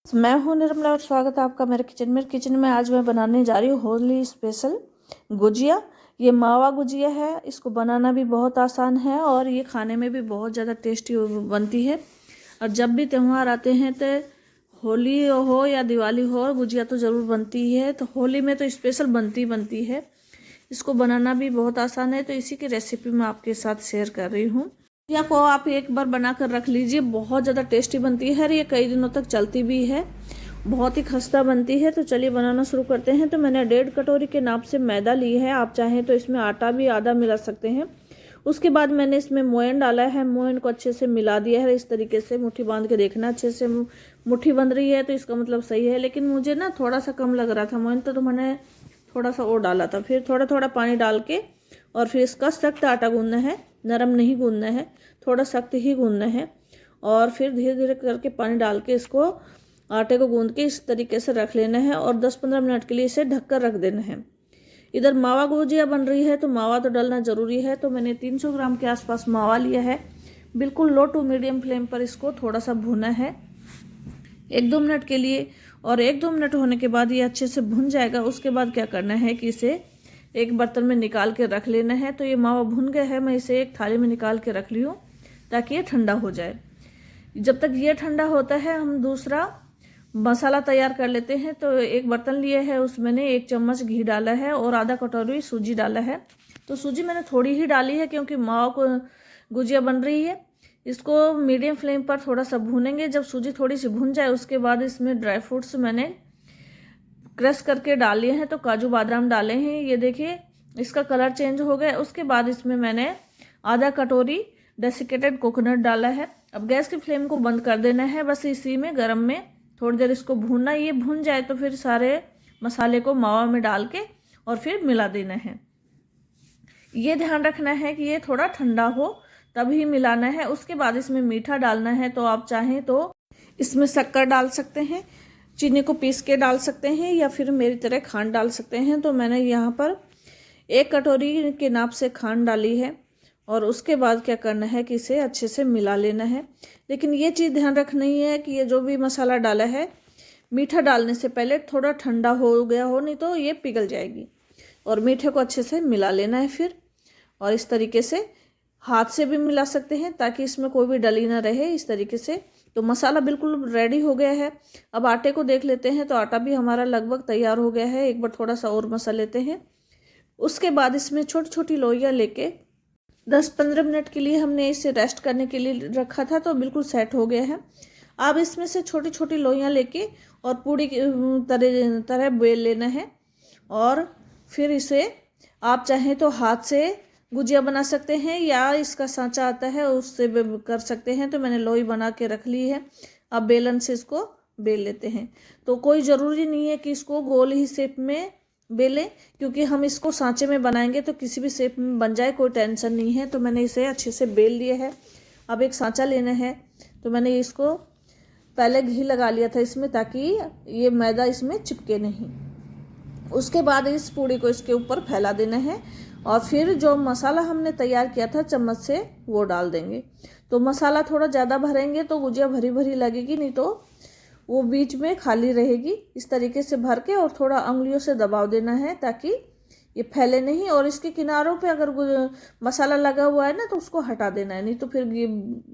मैं हूं निर्मला और स्वागत है आपका मेरे किचन में। आज मैं बनाने जा रही हूँ होली स्पेशल गुजिया। ये मावा गुजिया है। इसको बनाना भी बहुत आसान है और ये खाने में भी बहुत ज़्यादा टेस्टी बनती है। और जब भी त्यौहार आते हैं तो होली हो या दिवाली हो, गुजिया तो ज़रूर बनती है। तो होली में तो स्पेशल बनती है। इसको बनाना भी बहुत आसान है, तो इसी की रेसिपी मैं आपके साथ शेयर कर रही हूँ। गुजिया को आप एक बार बनाकर रख लीजिए, बहुत ज़्यादा टेस्टी बनती है और ये कई दिनों तक चलती भी है, बहुत ही खस्ता बनती है। तो चलिए बनाना शुरू करते हैं। तो मैंने 1.5 कटोरी के नाप से मैदा ली है। आप चाहें तो इसमें आटा भी आधा मिला सकते हैं। उसके बाद मैंने इसमें मोयन डाला है। मोयन को अच्छे से मिला दिया है। इस तरीके से मुट्ठी बांध के देखना, अच्छे से मुट्ठी बंध रही है तो इसका मतलब सही है। लेकिन मुझे ना थोड़ा सा कम लग रहा था मोयन, तो मैंने थोड़ा सा और डाला था। फिर थोड़ा थोड़ा पानी डाल के और फिर इसका सख्त आटा गूंदना है, नरम नहीं गूंदना है, थोड़ा सख्त ही गूंदना है। और फिर धीरे धीरे करके पानी डाल के इसको आटे को गूंद के इस तरीके से रख लेना है और 10-15 मिनट के लिए इसे ढककर रख देना है। इधर मावा गुजिया बन रही है तो मावा तो डालना ज़रूरी है। तो मैंने 300 ग्राम के आसपास मावा लिया है। बिल्कुल लो टू मीडियम फ्लेम पर इसको थोड़ा सा भुना है 1-2 मिनट के लिए। और 1-2 मिनट होने के बाद ये अच्छे से भुन जाएगा। उसके बाद क्या करना है कि इसे एक बर्तन में निकाल के रख लेना है। तो ये मावा भुन गया है, मैं इसे एक थाली में निकाल के रख ली हूँ ताकि ये ठंडा हो जाए। जब तक ये ठंडा होता है हम दूसरा मसाला तैयार कर लेते हैं। तो एक बर्तन लिए है, उसमें मैंने 1 चम्मच घी डाला है और आधा कटोरी सूजी डाला है। तो सूजी मैंने थोड़ी ही डाली है क्योंकि मावा को गुजिया बन रही है। इसको मीडियम फ्लेम पर थोड़ा सा भूनेंगे। जब सूजी थोड़ी सी भून जाए उसके बाद इसमें ड्राई फ्रूट्स मैंने क्रश करके डाल लिए हैं। तो काजू बादाम डाले हैं, ये देखिए इसका कलर चेंज हो गया। उसके बाद इसमें मैंने आधा कटोरी डेसिकेटेड कोकोनट डाला है। अब गैस की फ्लेम को बंद कर देना है। बस इसी में गरम में थोड़ी देर इसको भूनना। ये भून जाए तो फिर सारे मसाले को मावा में डाल के और फिर मिला देना है। ये ध्यान रखना है कि ये थोड़ा ठंडा हो तभी मिलाना है। उसके बाद इसमें मीठा डालना है। तो आप चाहें तो इसमें शक्कर डाल सकते हैं, चीनी को पीस के डाल सकते हैं या फिर मेरी तरह खांड डाल सकते हैं। तो मैंने यहाँ पर 1 कटोरी के नाप से खांड डाली है। और उसके बाद क्या करना है कि इसे अच्छे से मिला लेना है। लेकिन ये चीज़ ध्यान रखनी है कि ये जो भी मसाला डाला है मीठा डालने से पहले थोड़ा ठंडा हो गया हो, नहीं तो ये पिघल जाएगी। और मीठे को अच्छे से मिला लेना है फिर। और इस तरीके से हाथ से भी मिला सकते हैं ताकि इसमें कोई भी डली ना रहे, इस तरीके से। तो मसाला बिल्कुल रेडी हो गया है। अब आटे को देख लेते हैं। तो आटा भी हमारा लगभग तैयार हो गया है। एक बार थोड़ा सा और मसल लेते हैं। उसके बाद इसमें छोटी छोटी लोइयाँ लेके 10-15 मिनट के लिए हमने इसे रेस्ट करने के लिए रखा था, तो बिल्कुल सेट हो गया है। अब इसमें से छोटी छोटी लोइयाँ लेके और पूरी तरह बेल लेना है। और फिर इसे आप चाहें तो हाथ से गुजिया बना सकते हैं या इसका सांचा आता है उससे कर सकते हैं। तो मैंने लोई बना के रख ली है। अब बेलन से इसको बेल लेते हैं। तो कोई ज़रूरी नहीं है कि इसको गोल ही शेप में बेलें, क्योंकि हम इसको सांचे में बनाएंगे तो किसी भी शेप में बन जाए, कोई टेंशन नहीं है। तो मैंने इसे अच्छे से बेल लिया है। अब एक सांचा लेना है। तो मैंने इसको पहले घी लगा लिया था इसमें ताकि ये मैदा इसमें चिपके नहीं। उसके बाद इस पूड़ी को इसके ऊपर फैला देना है और फिर जो मसाला हमने तैयार किया था चम्मच से वो डाल देंगे। तो मसाला थोड़ा ज़्यादा भरेंगे तो गुजिया भरी भरी लगेगी, नहीं तो वो बीच में खाली रहेगी। इस तरीके से भर के और थोड़ा उंगलियों से दबाव देना है ताकि ये फैले नहीं। और इसके किनारों पे अगर मसाला लगा हुआ है ना तो उसको हटा देना है, नहीं तो फिर ये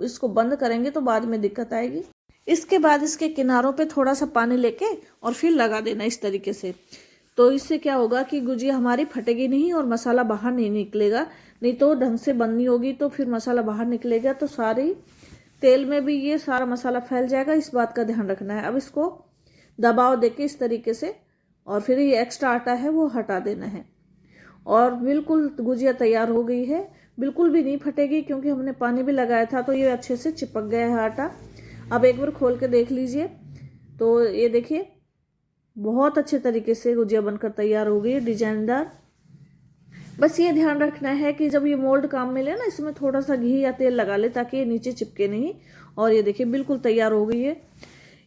इसको बंद करेंगे तो बाद में दिक्कत आएगी। इसके बाद इसके किनारों पे थोड़ा सा पानी लेके और फिर लगा देना इस तरीके से। तो इससे क्या होगा कि गुजिया हमारी फटेगी नहीं और मसाला बाहर नहीं निकलेगा। नहीं तो ढंग से बननी होगी तो फिर मसाला बाहर निकलेगा तो सारी तेल में भी ये सारा मसाला फैल जाएगा। इस बात का ध्यान रखना है। अब इसको दबाव देके इस तरीके से और फिर ये एक्स्ट्रा आटा है वो हटा देना है। और बिल्कुल गुजिया तैयार हो गई है। बिल्कुल भी नहीं फटेगी क्योंकि हमने पानी भी लगाया था, तो ये अच्छे से चिपक गया है आटा। अब एक बार खोल के देख लीजिए। तो ये देखिए बहुत अच्छे तरीके से गुजिया बनकर तैयार हो गई है, डिजाइनदार। बस ये ध्यान रखना है कि जब ये मोल्ड काम में ले ना, इसमें थोड़ा सा घी या तेल लगा ले ताकि ये नीचे चिपके नहीं। और ये देखिए बिल्कुल तैयार हो गई है।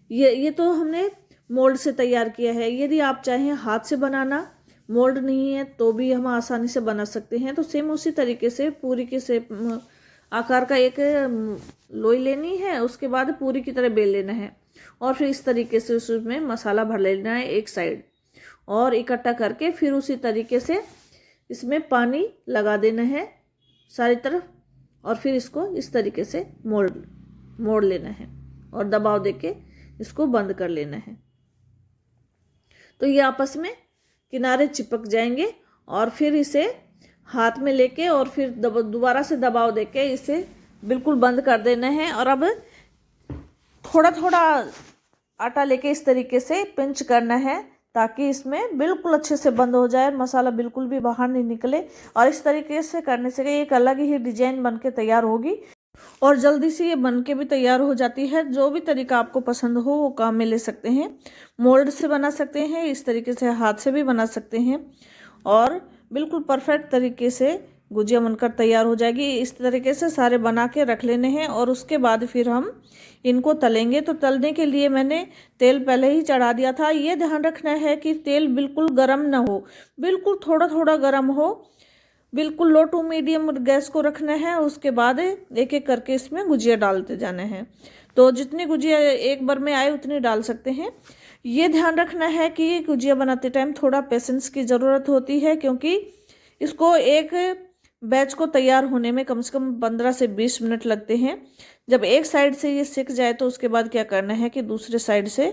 ये तो हमने मोल्ड से तैयार किया है। यदि आप चाहें हाथ से बनाना, मोल्ड नहीं है तो भी हम आसानी से बना सकते हैं। तो सेम उसी तरीके से पूरी के शेप आकार का एक लोई लेनी है। उसके बाद पूरी की तरह बेल लेना है। और फिर इस तरीके से उसमें मसाला भर लेना है एक साइड, और इकट्ठा करके फिर उसी तरीके से इसमें पानी लगा देना है सारी तरफ, और फिर इसको इस तरीके से मोड़ लेना है और दबाव देके इसको बंद कर लेना है। तो ये आपस में किनारे चिपक जाएंगे और फिर इसे हाथ में लेके और फिर दोबारा से दबाव देके इसे बिल्कुल बंद कर देना है। और अब थोड़ा थोड़ा आटा लेके इस तरीके से पिंच करना है ताकि इसमें बिल्कुल अच्छे से बंद हो जाए, मसाला बिल्कुल भी बाहर नहीं निकले। और इस तरीके से करने से एक अलग ही डिजाइन बन के तैयार होगी और जल्दी से ये बन के भी तैयार हो जाती है। जो भी तरीका आपको पसंद हो वो काम में ले सकते हैं। मोल्ड से बना सकते हैं, इस तरीके से हाथ से भी बना सकते हैं और बिल्कुल परफेक्ट तरीके से गुजिया बनकर तैयार हो जाएगी। इस तरीके से सारे बना के रख लेने हैं और उसके बाद फिर हम इनको तलेंगे। तो तलने के लिए मैंने तेल पहले ही चढ़ा दिया था। ये ध्यान रखना है कि तेल बिल्कुल गर्म ना हो, बिल्कुल थोड़ा थोड़ा गर्म हो। बिल्कुल लो टू मीडियम गैस को रखना है। उसके बाद एक एक करके इसमें गुजिया डालते जाना है। तो जितनी गुजिया एक बार में आए उतनी डाल सकते हैं। ये ध्यान रखना है कि ये गुजिया बनाते टाइम थोड़ा पेशेंस की ज़रूरत होती है, क्योंकि इसको एक बैच को तैयार होने में कम से कम 15 से 20 मिनट लगते हैं। जब एक साइड से ये सिक जाए तो उसके बाद क्या करना है कि दूसरे साइड से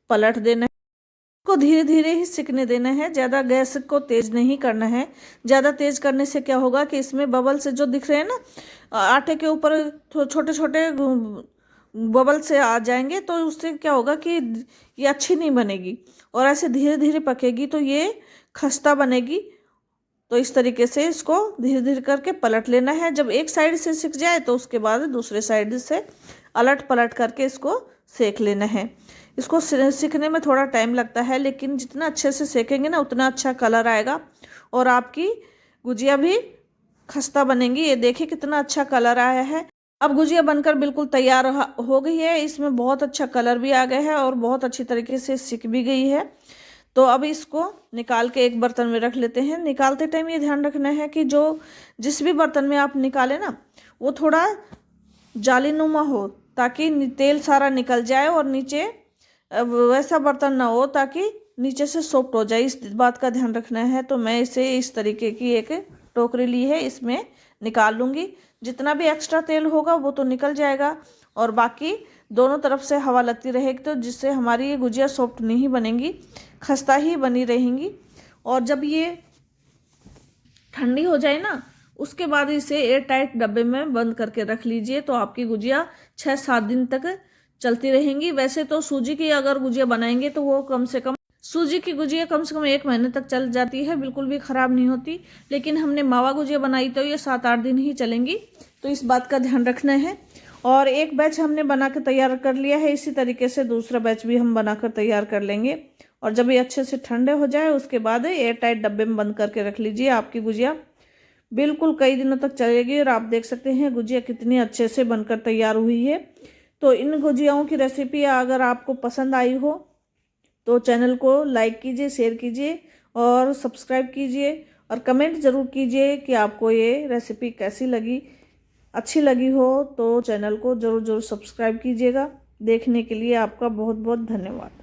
पलट देना है। को धीरे धीरे ही सिकने देना है, ज़्यादा गैस को तेज़ नहीं करना है। ज़्यादा तेज़ करने से क्या होगा कि इसमें बबल से जो दिख रहे हैं ना, आटे के ऊपर छोटे छोटे बबल से आ जाएंगे, तो उससे क्या होगा कि ये अच्छी नहीं बनेगी और ऐसे धीरे धीरे पकेगी तो ये खस्ता बनेगी। तो इस तरीके से इसको धीरे धीरे करके पलट लेना है। जब एक साइड से सिक जाए तो उसके बाद दूसरे साइड से अलट पलट करके इसको सेक लेना है। इसको सीखने में थोड़ा टाइम लगता है, लेकिन जितना अच्छे से सेकेंगे ना उतना अच्छा कलर आएगा और आपकी गुजिया भी खस्ता बनेगी। ये देखिए कितना अच्छा कलर आया है। अब गुजिया बनकर बिल्कुल तैयार हो गई है। इसमें बहुत अच्छा कलर भी आ गया है और बहुत अच्छी तरीके से सिक भी गई है। तो अब इसको निकाल के एक बर्तन में रख लेते हैं। निकालते टाइम ये ध्यान रखना है कि जिस भी बर्तन में आप निकालें ना वो थोड़ा जालीनुमा हो, ताकि तेल सारा निकल जाए, और नीचे वैसा बर्तन ना हो ताकि नीचे से सॉफ्ट हो जाए। इस बात का ध्यान रखना है। तो मैं इसे इस तरीके की एक टोकरी ली है, इसमें निकाल लूँगी। जितना भी एक्स्ट्रा तेल होगा वो तो निकल जाएगा और बाकी दोनों तरफ से हवा लगती रहेगी, तो जिससे हमारी ये गुजिया सॉफ्ट नहीं बनेंगी, खस्ता ही बनी रहेंगी। और जब ये ठंडी हो जाए ना उसके बाद इसे एयर टाइट डब्बे में बंद करके रख लीजिए, तो आपकी गुजिया 6-7 दिन तक चलती रहेंगी। वैसे तो सूजी की अगर गुजिया बनाएंगे तो वो कम से कम 1 महीने तक चल जाती है, बिल्कुल भी ख़राब नहीं होती। लेकिन हमने मावा गुजिया बनाई तो ये 7-8 दिन ही चलेंगी, तो इस बात का ध्यान रखना है। और एक बैच हमने बना कर तैयार कर लिया है, इसी तरीके से दूसरा बैच भी हम बनाकर तैयार कर लेंगे। और जब ये अच्छे से ठंडे हो जाए उसके बाद एयर टाइट डब्बे में बंद करके रख लीजिए। आपकी गुजिया बिल्कुल कई दिनों तक चलेगी। और आप देख सकते हैं गुजिया कितनी अच्छे से बनकर तैयार हुई है। तो इन गुजियाओं की रेसिपी अगर आपको पसंद आई हो तो चैनल को लाइक कीजिए, शेयर कीजिए और सब्सक्राइब कीजिए और कमेंट ज़रूर कीजिए कि आपको ये रेसिपी कैसी लगी। अच्छी लगी हो तो चैनल को ज़रूर सब्सक्राइब कीजिएगा। देखने के लिए आपका बहुत बहुत धन्यवाद।